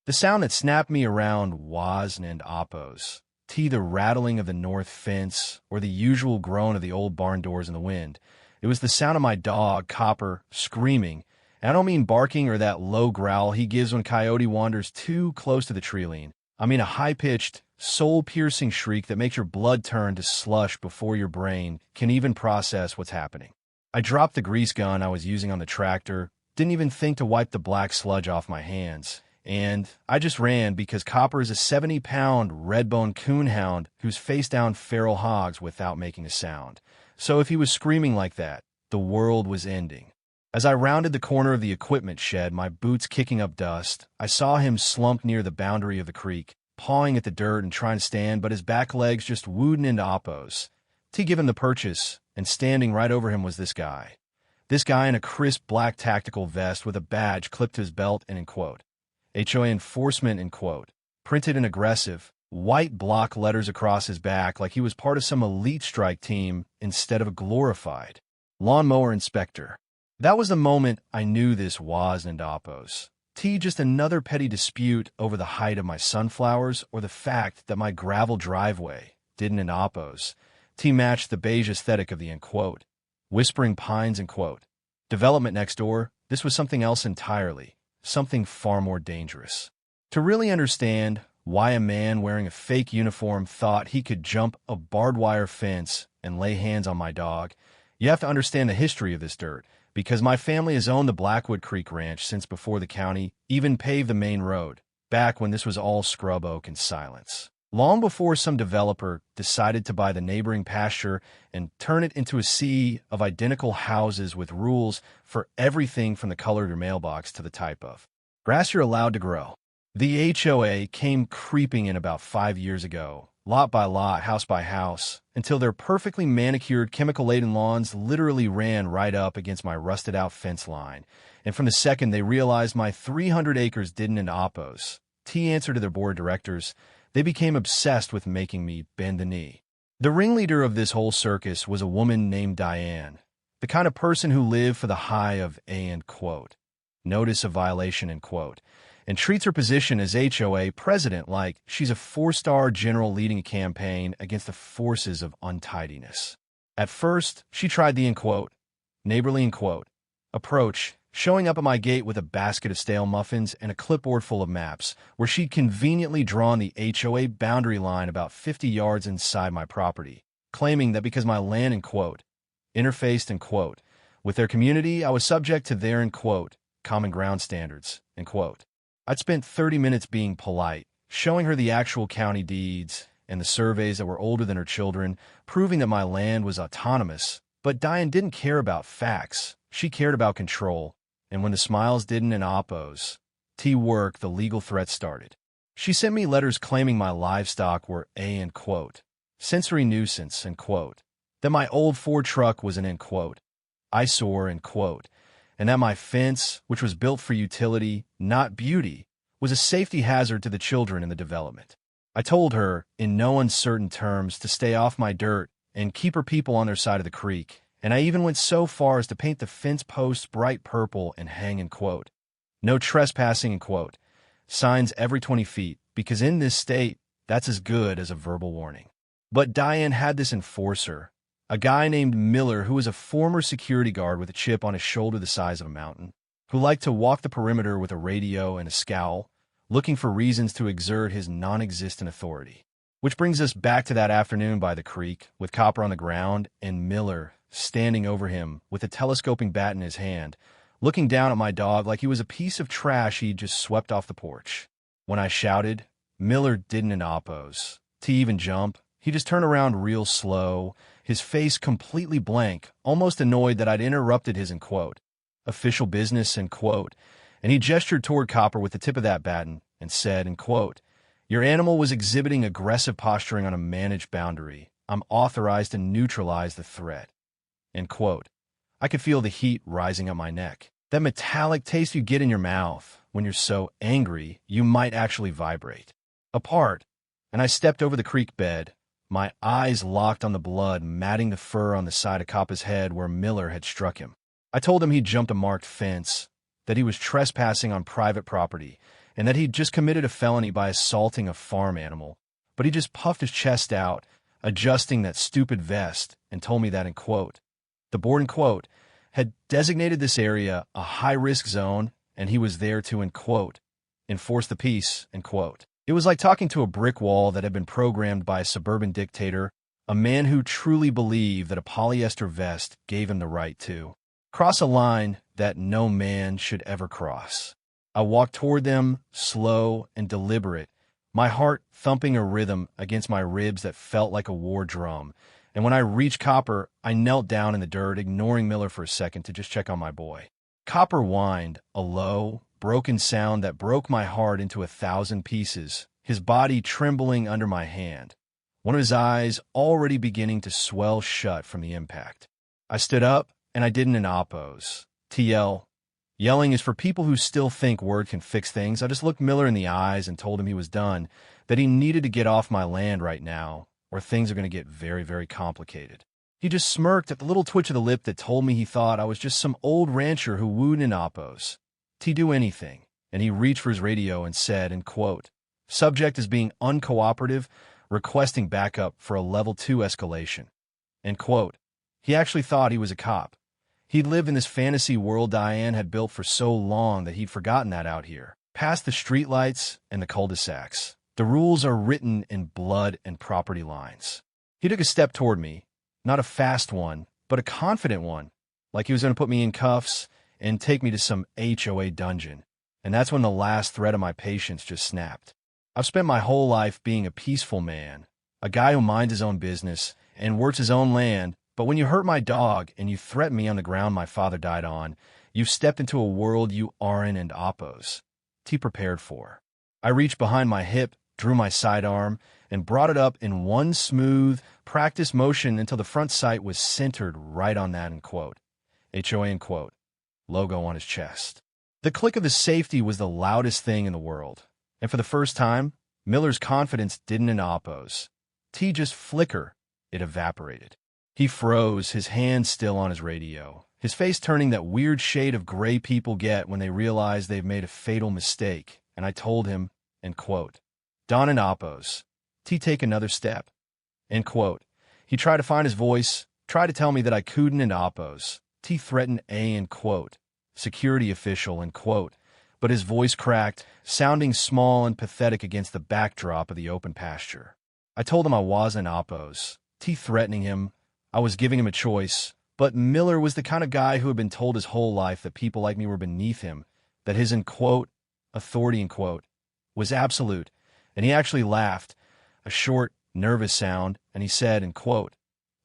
The sound that snapped me around wasn't and oppos. T the rattling of the north fence or the usual groan of the old barn doors in the wind. It was the sound of my dog, Copper, screaming. And I don't mean barking or that low growl he gives when Coyote wanders too close to the tree line. I mean a high-pitched, soul-piercing shriek that makes your blood turn to slush before your brain can even process what's happening. I dropped the grease gun I was using on the tractor, didn't even think to wipe the black sludge off my hands. And I just ran because Copper is a 70-pound red-bone coonhound who's faced down feral hogs without making a sound. So if he was screaming like that, the world was ending. As I rounded the corner of the equipment shed, my boots kicking up dust, I saw him slumped near the boundary of the creek, pawing at the dirt and trying to stand, but his back legs just wooding into oppos. T gave him the purchase, and standing right over him was this guy. This guy in a crisp black tactical vest with a badge clipped to his belt and in quote, HOA enforcement in quote, printed in aggressive, white block letters across his back like he was part of some elite strike team instead of a glorified lawnmower inspector. That was the moment I knew this wasn't oppos. T just another petty dispute over the height of my sunflowers or the fact that my gravel driveway didn't in oppos. T matched the beige aesthetic of the in quote, whispering pines in quote, development next door. This was something else entirely, something far more dangerous. To really understand why a man wearing a fake uniform thought he could jump a barbed wire fence and lay hands on my dog, you have to understand the history of this dirt, because my family has owned the Blackwood Creek Ranch since before the county even paved the main road, back when this was all scrub oak and silence. Long before some developer decided to buy the neighboring pasture and turn it into a sea of identical houses with rules for everything from the color of your mailbox to the type of grass you're allowed to grow. The HOA came creeping in about 5 years ago, lot by lot, house by house, until their perfectly manicured, chemical-laden lawns literally ran right up against my rusted-out fence line. And from the second they realized my 300 acres didn't in oppos, T answered to their board of directors, they became obsessed with making me bend the knee. The ringleader of this whole circus was a woman named Diane, the kind of person who lived for the high of a end quote, notice of violation end quote, and treats her position as HOA president like she's a 4-star general leading a campaign against the forces of untidiness. At first, she tried the in quote, neighborly in quote, approach, showing up at my gate with a basket of stale muffins and a clipboard full of maps, where she'd conveniently drawn the HOA boundary line about 50 yards inside my property, claiming that because my land in quote, interfaced in quote, with their community, I was subject to their in quote, common ground standards, in quote. I'd spent 30 minutes being polite, showing her the actual county deeds and the surveys that were older than her children, proving that my land was autonomous. But Diane didn't care about facts. She cared about control. And when the smiles didn't in oppos, T-work, the legal threat started. She sent me letters claiming my livestock were a in quote, sensory nuisance in quote, that my old Ford truck was an in quote, eyesore in quote, and that my fence, which was built for utility, not beauty, was a safety hazard to the children in the development. I told her, in no uncertain terms, to stay off my dirt and keep her people on their side of the creek, and I even went so far as to paint the fence posts bright purple and hang in quote, no trespassing in quote, signs every 20 feet, because in this state, that's as good as a verbal warning. But Diane had this enforcer, a guy named Miller who was a former security guard with a chip on his shoulder the size of a mountain, who liked to walk the perimeter with a radio and a scowl, looking for reasons to exert his non-existent authority. Which brings us back to that afternoon by the creek, with Copper on the ground and Miller standing over him with a telescoping bat in his hand, looking down at my dog like he was a piece of trash he'd just swept off the porch. When I shouted, Miller didn't in oppos to even jump. He just turned around real slow, his face completely blank, almost annoyed that I'd interrupted his in quote, official business in quote, and he gestured toward Copper with the tip of that baton and said in quote, your animal was exhibiting aggressive posturing on a managed boundary. I'm authorized to neutralize the threat. End quote. I could feel the heat rising up my neck. That metallic taste you get in your mouth when you're so angry you might actually vibrate. Apart, and I stepped over the creek bed, my eyes locked on the blood matting the fur on the side of Coppa's head where Miller had struck him. I told him he'd jumped a marked fence, that he was trespassing on private property, and that he'd just committed a felony by assaulting a farm animal. But he just puffed his chest out, adjusting that stupid vest, and told me that, in quote, the board, in quote, had designated this area a high-risk zone, and he was there to, in quote, enforce the peace, in quote. It was like talking to a brick wall that had been programmed by a suburban dictator, a man who truly believed that a polyester vest gave him the right to cross a line that no man should ever cross. I walked toward them, slow and deliberate, my heart thumping a rhythm against my ribs that felt like a war drum. And when I reached Copper, I knelt down in the dirt, ignoring Miller for a second to just check on my boy. Copper whined, a low, broken sound that broke my heart into 1,000 pieces, his body trembling under my hand, one of his eyes already beginning to swell shut from the impact. I stood up, and I didn't in oppose. TL. Yelling is for people who still think word can fix things. I just looked Miller in the eyes and told him he was done, that he needed to get off my land right now, or things are going to get very, very complicated. He just smirked at the little twitch of the lip that told me he thought I was just some old rancher who wooed in oppos. He'd do anything, and he reached for his radio and said, in quote, subject is being uncooperative, requesting backup for a level 2 escalation. End quote. He actually thought he was a cop. He'd lived in this fantasy world Diane had built for so long that he'd forgotten that out here. Past the streetlights and the cul-de-sacs, the rules are written in blood and property lines. He took a step toward me, not a fast one, but a confident one, like he was going to put me in cuffs and take me to some HOA dungeon. And that's when the last thread of my patience just snapped. I've spent my whole life being a peaceful man, a guy who minds his own business and works his own land, but when you hurt my dog and you threaten me on the ground my father died on, you've stepped into a world you aren't and oppos. T prepared for. I reached behind my hip, drew my sidearm, and brought it up in one smooth, practice motion until the front sight was centered right on that, in quote, HOA, in quote, logo on his chest. The click of the safety was the loudest thing in the world. And for the first time, Miller's confidence didn't in oppos. T just flicker. It evaporated. He froze, his hand still on his radio, his face turning that weird shade of gray people get when they realize they've made a fatal mistake. And I told him, end quote, Don and oppos. T take another step. End quote. He tried to find his voice, tried to tell me that I couldn't and oppos. T threatened a, end quote, security official, end quote, but his voice cracked, sounding small and pathetic against the backdrop of the open pasture. I told him I wasn't oppos. T threatening him, I was giving him a choice, but Miller was the kind of guy who had been told his whole life that people like me were beneath him, that his, in quote, authority, in quote, was absolute, and he actually laughed, a short, nervous sound, and he said, in quote,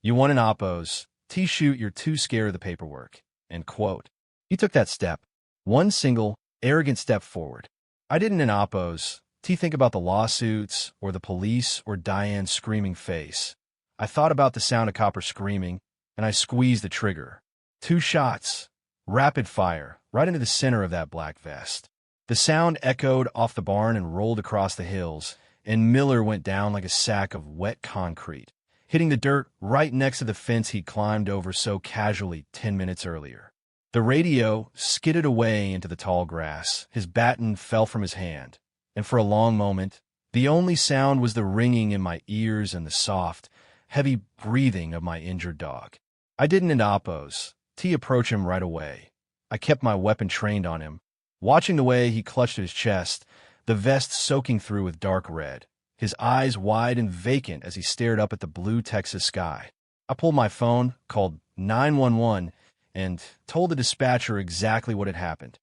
you want an oppos. T shoot, you're too scared of the paperwork, end quote. He took that step, one single, arrogant step forward. I didn't in oppos. T think about the lawsuits, or the police, or Diane's screaming face. I thought about the sound of Copper screaming, and I squeezed the trigger. 2 shots, rapid fire, right into the center of that black vest. The sound echoed off the barn and rolled across the hills, and Miller went down like a sack of wet concrete, hitting the dirt right next to the fence he climbed over so casually 10 minutes earlier. The radio skidded away into the tall grass. His baton fell from his hand, and for a long moment, the only sound was the ringing in my ears and the soft, heavy breathing of my injured dog. I didn't in oppos. T approached him right away. I kept my weapon trained on him, watching the way he clutched at his chest, the vest soaking through with dark red, his eyes wide and vacant as he stared up at the blue Texas sky. I pulled my phone, called 911, and told the dispatcher exactly what had happened.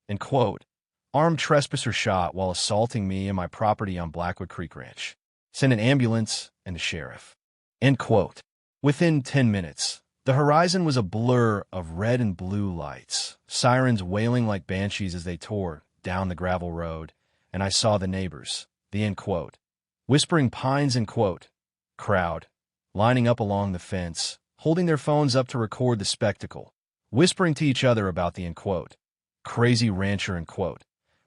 In quote, armed trespasser shot while assaulting me and my property on Blackwood Creek Ranch. Send an ambulance and the sheriff. End quote. Within 10 minutes, the horizon was a blur of red and blue lights, sirens wailing like banshees as they tore down the gravel road, and I saw the neighbors, the end quote, whispering pines, end quote, crowd, lining up along the fence, holding their phones up to record the spectacle, whispering to each other about the end quote, crazy rancher, end quote,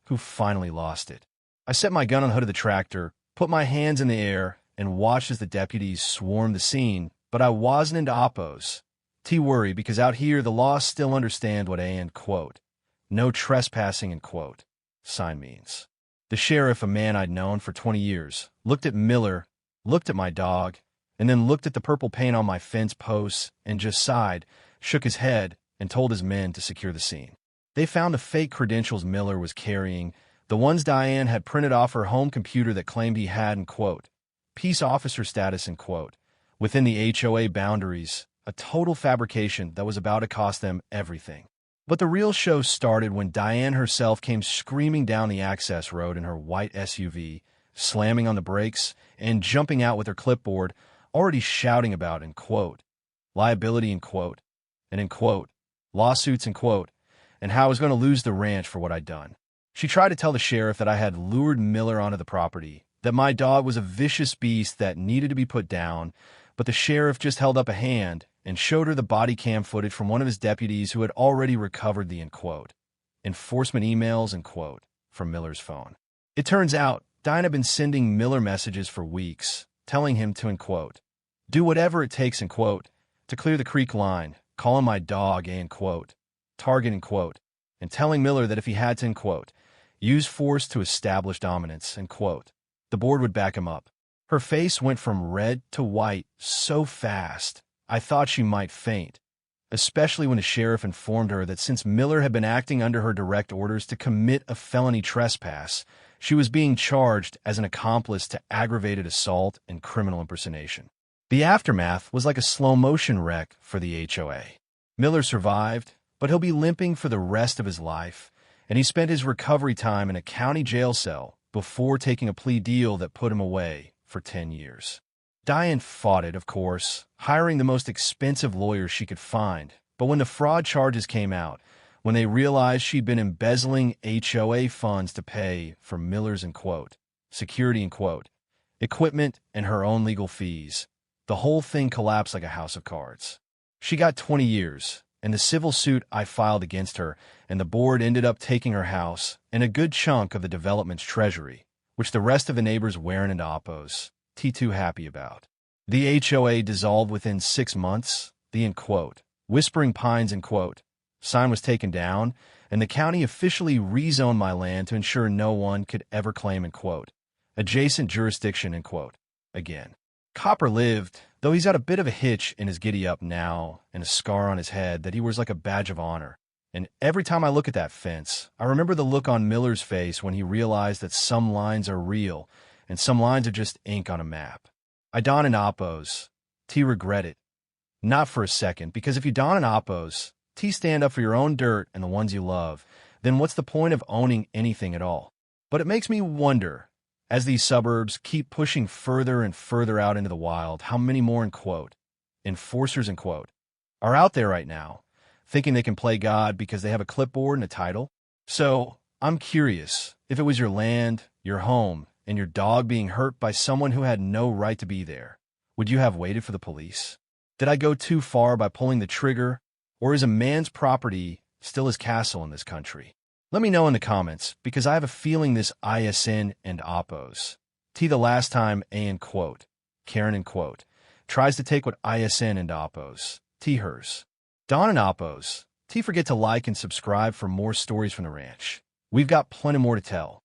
who finally lost it. I set my gun on the hood of the tractor, put my hands in the air, and watched as the deputies swarmed the scene, but I wasn't into oppos. T worry, because out here the law still understand what a, end quote, no trespassing, end quote, sign means. The sheriff, a man I'd known for 20 years, looked at Miller, looked at my dog, and then looked at the purple paint on my fence posts and just sighed, shook his head, and told his men to secure the scene. They found the fake credentials Miller was carrying, the ones Diane had printed off her home computer that claimed he had, peace officer status, within the HOA boundaries, a total fabrication that was about to cost them everything. But the real show started when Diane herself came screaming down the access road in her white SUV, slamming on the brakes and jumping out with her clipboard, already shouting about, liability, lawsuits, and how I was going to lose the ranch for what I'd done. She tried to tell the sheriff that I had lured Miller onto the property, that my dog was a vicious beast that needed to be put down, but the sheriff just held up a hand and showed her the body cam footage from one of his deputies who had already recovered the, enforcement emails, from Miller's phone. It turns out Diane had been sending Miller messages for weeks, telling him to, do whatever it takes, to clear the creek line, calling my dog a, target, and telling Miller that if he had to, use force to establish dominance, the board would back him up. Her face went from red to white so fast, I thought she might faint, especially when the sheriff informed her that since Miller had been acting under her direct orders to commit a felony trespass, she was being charged as an accomplice to aggravated assault and criminal impersonation. The aftermath was like a slow-motion wreck for the HOA. Miller survived, but he'll be limping for the rest of his life, and he spent his recovery time in a county jail cell before taking a plea deal that put him away for 10 years. Diane fought it, of course, hiring the most expensive lawyers she could find, but when the fraud charges came out, when they realized she'd been embezzling HOA funds to pay for Miller's, security, equipment, and her own legal fees, the whole thing collapsed like a house of cards. She got 20 years, and the civil suit I filed against her, and the board ended up taking her house and a good chunk of the development's treasury, which the rest of the neighbors wearing into oppos, too happy about. The HOA dissolved within 6 months, the, Whispering Pines, sign was taken down, and the county officially rezoned my land to ensure no one could ever claim, adjacent jurisdiction, again. Copper lived, though he's got a bit of a hitch in his giddy-up now and a scar on his head that he wears like a badge of honor. And every time I look at that fence, I remember the look on Miller's face when he realized that some lines are real and some lines are just ink on a map. I don an oppos. Regret it. Not for a second, because if you don an oppos, stand up for your own dirt and the ones you love, then what's the point of owning anything at all? But it makes me wonder, as these suburbs keep pushing further and further out into the wild, how many more, enforcers, are out there right now, thinking they can play God because they have a clipboard and a title? So, I'm curious, if it was your land, your home, and your dog being hurt by someone who had no right to be there, would you have waited for the police? Did I go too far by pulling the trigger, or is a man's property still his castle in this country? Let me know in the comments, because I have a feeling this ISN and oppos, the last time A, Karen, tries to take what ISN and oppos, hers. Don and oppos, forget to like and subscribe for more stories from the ranch. We've got plenty more to tell.